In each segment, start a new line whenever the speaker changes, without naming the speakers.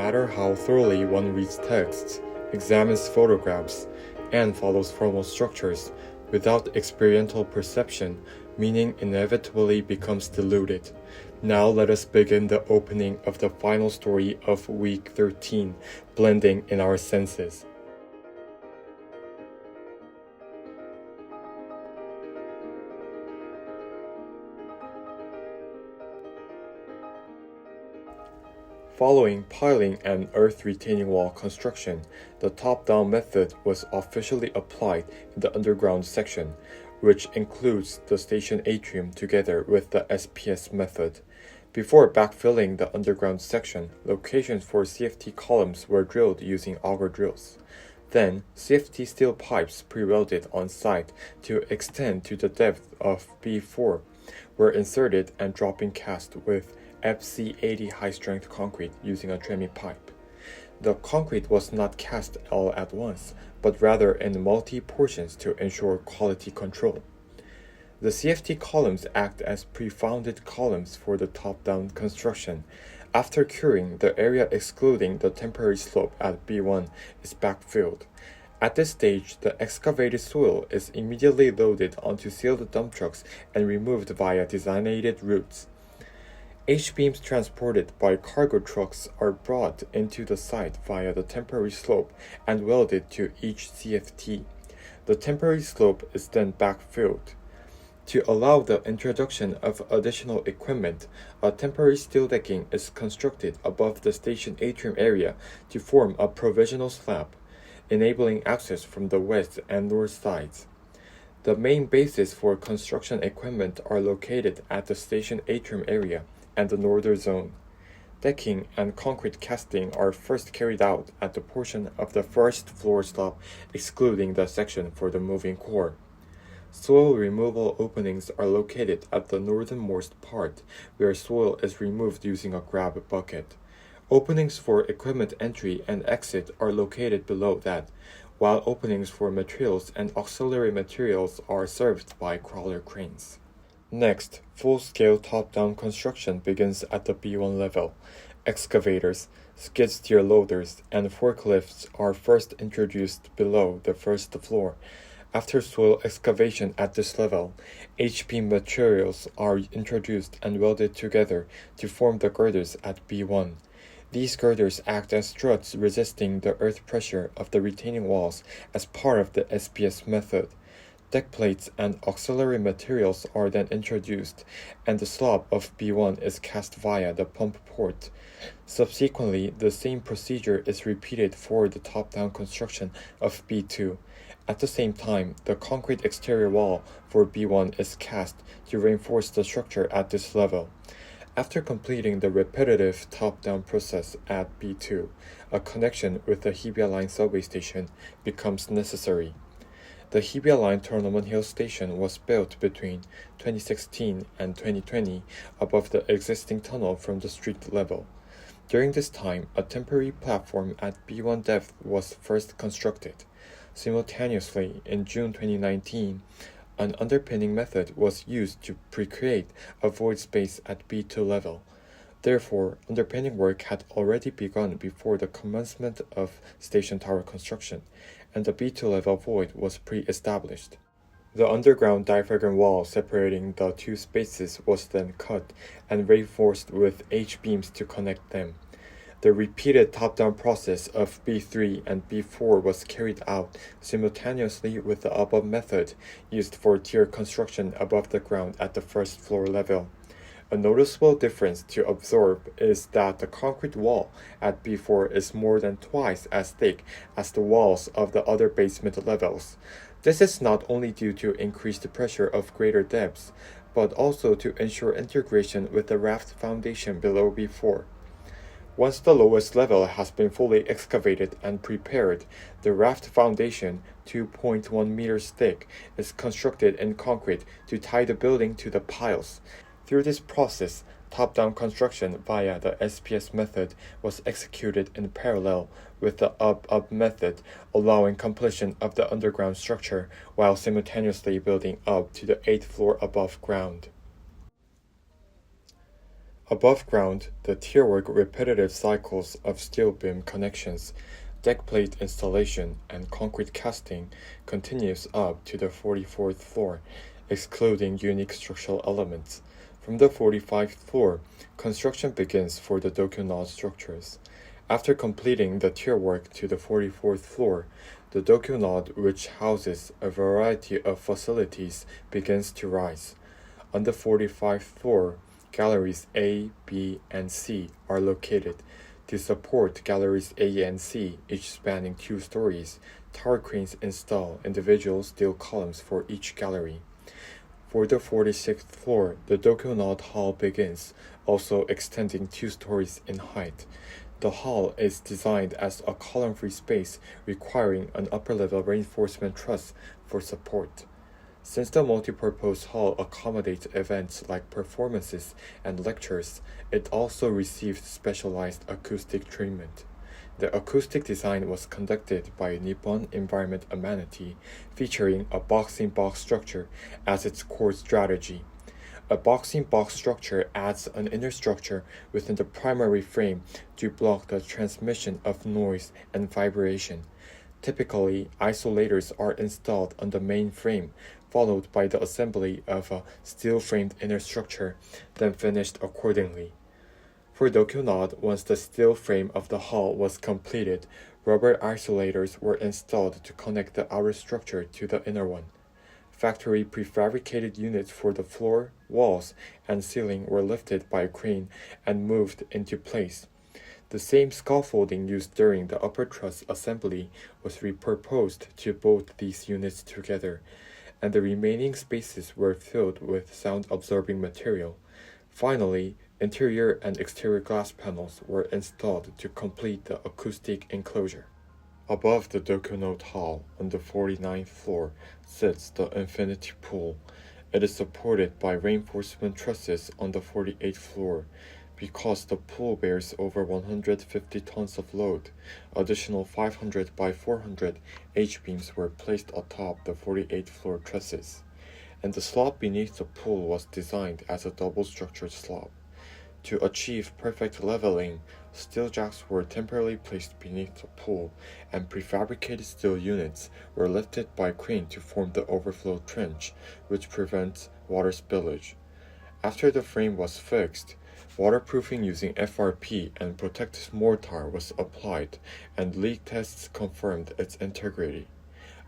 matter how thoroughly one reads texts, examines photographs, and follows formal structures, without experiential perception, meaning inevitably becomes diluted. Now let us begin the opening of the final story of week 13, blending in our senses. Following piling and earth retaining wall construction, the top-down method was officially applied in the underground section, which includes the station atrium together with the SPS method. Before backfilling the underground section, locations for CFT columns were drilled using auger drills. Then, CFT steel pipes pre-welded on site to extend to the depth of B4 were inserted and drop-in cast with FC80 high-strength concrete using a Tremie pipe. The concrete was not cast all at once, but rather in multi-portions to ensure quality control. The CFT columns act as pre-founded columns for the top-down construction. After curing, the area excluding the temporary slope at B1 is backfilled. At this stage, the excavated soil is immediately loaded onto sealed dump trucks and removed via designated routes. H-beams transported by cargo trucks are brought into the site via the temporary slope and welded to each CFT. The temporary slope is then backfilled. To allow the introduction of additional equipment, a temporary steel decking is constructed above the station atrium area to form a provisional slab, enabling access from the west and north sides. The main bases for construction equipment are located at the station atrium area and the northern zone. Decking and concrete casting are first carried out at the portion of the first floor slab, excluding the section for the moving core. Soil removal openings are located at the northernmost part, where soil is removed using a grab bucket. Openings for equipment entry and exit are located below that, while openings for materials and auxiliary materials are served by crawler cranes. Next, full-scale top-down construction begins at the B1 level. Excavators, skid steer loaders, and forklifts are first introduced below the first floor. After soil excavation at this level, H-beam materials are introduced and welded together to form the girders at B1. These girders act as struts resisting the earth pressure of the retaining walls as part of the SPS method. Deck plates and auxiliary materials are then introduced, and the slab of B1 is cast via the pump port. Subsequently, the same procedure is repeated for the top-down construction of B2. At the same time, the concrete exterior wall for B1 is cast to reinforce the structure at this level. After completing the repetitive top-down process at B2, a connection with the Hibiya Line subway station becomes necessary. The Hibiya Line Tournament Hill Station was built between 2016 and 2020 above the existing tunnel from the street level. During this time, a temporary platform at B1 depth was first constructed. Simultaneously, in June 2019, an underpinning method was used to pre-create a void space at B2 level. Therefore, underpinning work had already begun before the commencement of station tower construction, and the B2 level void was pre-established. The underground diaphragm wall separating the two spaces was then cut and reinforced with H-beams to connect them. The repeated top-down process of B3 and B4 was carried out simultaneously with the above method used for tier construction above the ground at the first floor level. A noticeable difference to observe is that the concrete wall at B4 is more than twice as thick as the walls of the other basement levels. This is not only due to increased pressure of greater depths, but also to ensure integration with the raft foundation below B4. Once the lowest level has been fully excavated and prepared, the raft foundation, 2.1 meters thick, is constructed in concrete to tie the building to the piles. Through this process, top-down construction via the SPS method was executed in parallel with the up-up method, allowing completion of the underground structure while simultaneously building up to the 8th floor above ground. Above ground, the tierwork repetitive cycles of steel beam connections, deck plate installation, and concrete casting continues up to the 44th floor, excluding unique structural elements. From the 45th floor, construction begins for the Dokyo-nod structures. After completing the tierwork to the 44th floor, the Dokyo-nod, which houses a variety of facilities, begins to rise. On the 45th floor, galleries A, B, and C are located. To support galleries A and C, each spanning 2 stories, tower cranes install individual steel columns for each gallery. For the 46th floor, the Dokyo-nod Hall begins, also extending 2 stories in height. The hall is designed as a column-free space requiring an upper-level reinforcement truss for support. Since the multipurpose hall accommodates events like performances and lectures, it also received specialized acoustic treatment. The acoustic design was conducted by Nippon Environment Amenity, featuring a boxing box structure as its core strategy. A boxing box structure adds an inner structure within the primary frame to block the transmission of noise and vibration. Typically, isolators are installed on the main frame, followed by the assembly of a steel-framed inner structure, then finished accordingly. For Dokyo-nod, once the steel frame of the hall was completed, rubber isolators were installed to connect the outer structure to the inner one. Factory prefabricated units for the floor, walls, and ceiling were lifted by a crane and moved into place. The same scaffolding used during the upper truss assembly was repurposed to bolt these units together, and the remaining spaces were filled with sound-absorbing material. Finally, interior and exterior glass panels were installed to complete the acoustic enclosure. Above the Dokyo-nod Hall, on the 49th floor, sits the infinity pool. It is supported by reinforcement trusses on the 48th floor. Because the pool bears over 150 tons of load, additional 500 by 400 H-beams were placed atop the 48th floor trusses, and the slab beneath the pool was designed as a double-structured slab. To achieve perfect leveling, steel jacks were temporarily placed beneath the pool, and prefabricated steel units were lifted by crane to form the overflow trench, which prevents water spillage. After the frame was fixed, waterproofing using FRP and protective mortar was applied, and leak tests confirmed its integrity.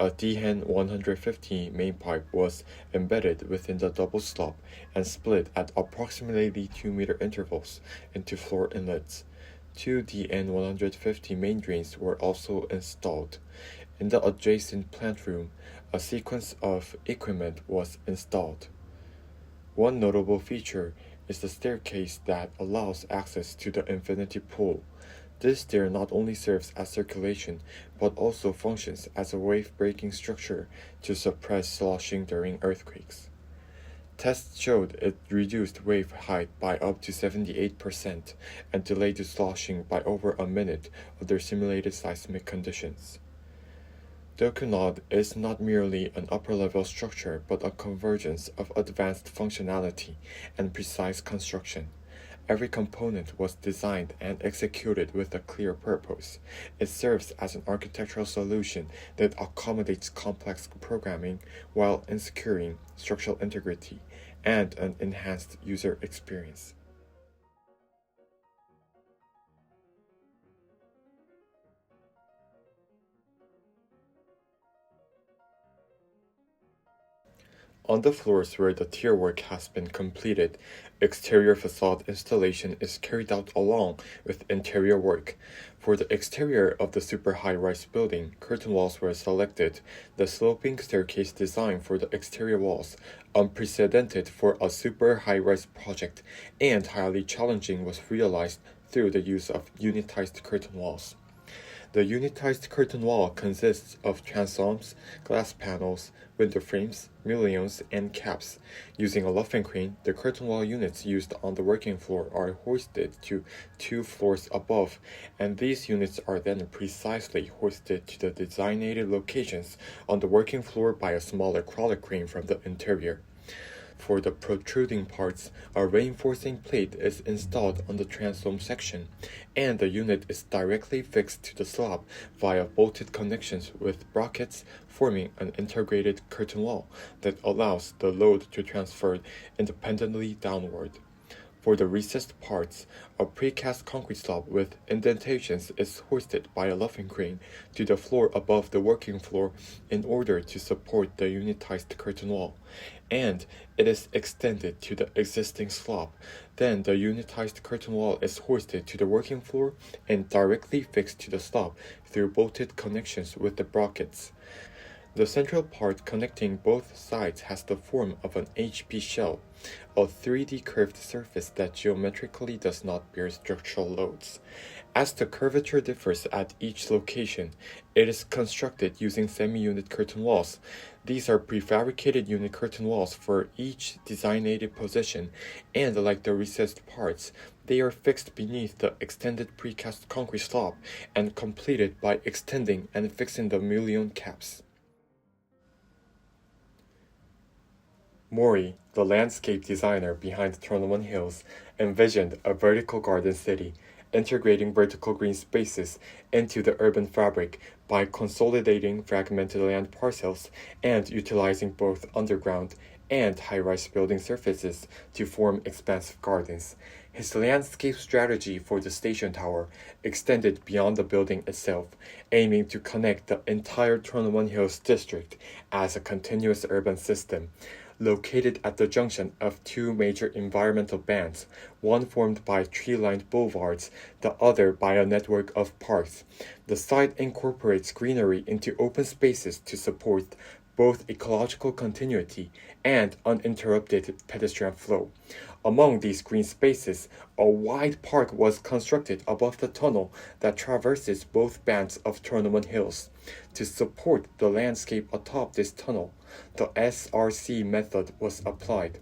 A DHEN 150 main pipe was embedded within the double slab and split at approximately 2-meter intervals into floor inlets. 2 DN 150 main drains were also installed. In the adjacent plant room, a sequence of equipment was installed. One notable feature is the staircase that allows access to the infinity pool. This stair not only serves as circulation, but also functions as a wave-breaking structure to suppress sloshing during earthquakes. Tests showed it reduced wave height by up to 78% and delayed the sloshing by over a minute under simulated seismic conditions. Dokyo-nod is not merely an upper-level structure but a convergence of advanced functionality and precise construction. Every component was designed and executed with a clear purpose. It serves as an architectural solution that accommodates complex programming while ensuring structural integrity and an enhanced user experience. On the floors where the tierwork has been completed, exterior facade installation is carried out along with interior work. For the exterior of the super high-rise building, curtain walls were selected. The sloping staircase design for the exterior walls, unprecedented for a super high-rise project and highly challenging, was realized through the use of unitized curtain walls. The unitized curtain wall consists of transoms, glass panels, window frames, mullions, and caps. Using a luffing crane, the curtain wall units used on the working floor are hoisted to 2 floors above, and these units are then precisely hoisted to the designated locations on the working floor by a smaller crawler crane from the interior. For the protruding parts, a reinforcing plate is installed on the transom section, and the unit is directly fixed to the slab via bolted connections with brackets, forming an integrated curtain wall that allows the load to transfer independently downward. For the recessed parts, a precast concrete slab with indentations is hoisted by a luffing crane to the floor above the working floor in order to support the unitized curtain wall, and it is extended to the existing slab. Then the unitized curtain wall is hoisted to the working floor and directly fixed to the slab through bolted connections with the brackets. The central part connecting both sides has the form of an HP shell, a 3D curved surface that geometrically does not bear structural loads. As the curvature differs at each location, it is constructed using semi-unit curtain walls. These are prefabricated unit curtain walls for each designated position, and like the recessed parts, they are fixed beneath the extended precast concrete slab and completed by extending and fixing the mullion caps. Mori, the landscape designer behind Tournament Hills, envisioned a vertical garden city, integrating vertical green spaces into the urban fabric by consolidating fragmented land parcels and utilizing both underground and high-rise building surfaces to form expansive gardens. His landscape strategy for the station tower extended beyond the building itself, aiming to connect the entire Tournament Hills district as a continuous urban system. Located at the junction of two major environmental bands, one formed by tree-lined boulevards, the other by a network of parks. The site incorporates greenery into open spaces to support both ecological continuity and uninterrupted pedestrian flow. Among these green spaces, a wide park was constructed above the tunnel that traverses both bands of Tournament Hills. To support the landscape atop this tunnel, the SRC method was applied.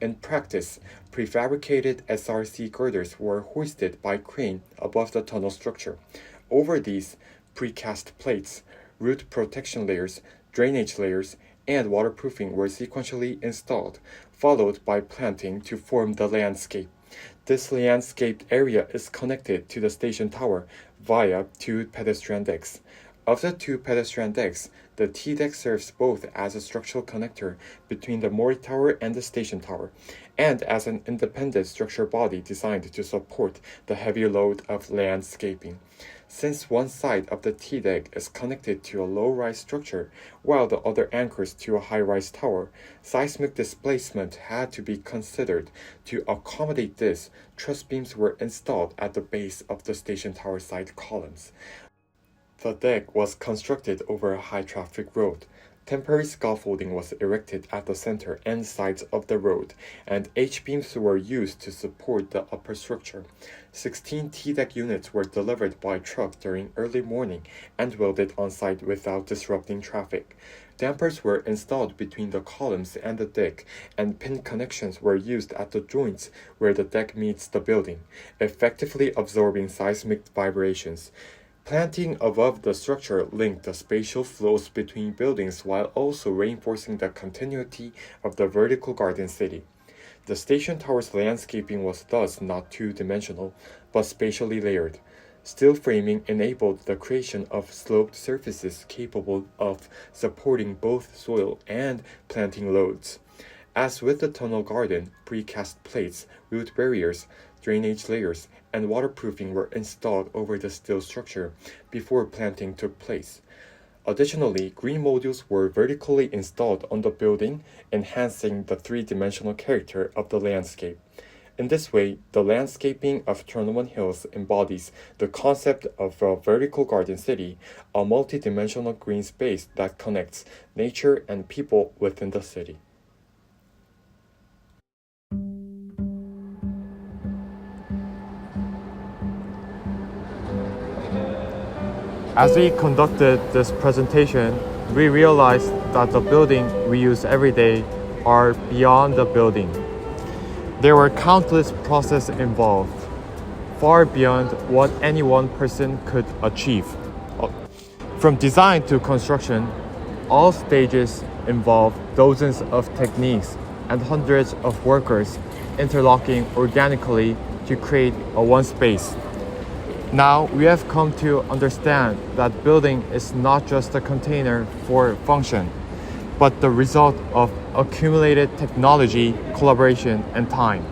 In practice, prefabricated SRC girders were hoisted by crane above the tunnel structure. Over these, precast plates, root protection layers, drainage layers, and waterproofing were sequentially installed, followed by planting to form the landscape. This landscaped area is connected to the station tower via two pedestrian decks. Of the two pedestrian decks, the T-deck serves both as a structural connector between the Mori Tower and the station tower, and as an independent structure body designed to support the heavy load of landscaping. Since one side of the T-deck is connected to a low-rise structure, while the other anchors to a high-rise tower, seismic displacement had to be considered. To accommodate this, truss beams were installed at the base of the station tower side columns. The deck was constructed over a high-traffic road. Temporary scaffolding was erected at the center and sides of the road, and H-beams were used to support the upper structure. 16 T-deck units were delivered by truck during early morning and welded on site without disrupting traffic. Dampers were installed between the columns and the deck, and pin connections were used at the joints where the deck meets the building, effectively absorbing seismic vibrations. Planting above the structure linked the spatial flows between buildings while also reinforcing the continuity of the vertical garden city. The station tower's landscaping was thus not two-dimensional, but spatially layered. Steel framing enabled the creation of sloped surfaces capable of supporting both soil and planting loads. As with the tunnel garden, precast plates, root barriers, drainage layers, and waterproofing were installed over the steel structure before planting took place. Additionally, green modules were vertically installed on the building, enhancing the three-dimensional character of the landscape. In this way, the landscaping of Tournament Hills embodies the concept of a vertical garden city, a multi-dimensional green space that connects nature and people within the city. As we conducted this presentation, we realized that the buildings we use every day are beyond the building. There were countless processes involved, far beyond what any one person could achieve. From design to construction, all stages involve dozens of techniques and hundreds of workers interlocking organically to create a one space. Now we have come to understand that building is not just a container for function, but the result of accumulated technology, collaboration, and time.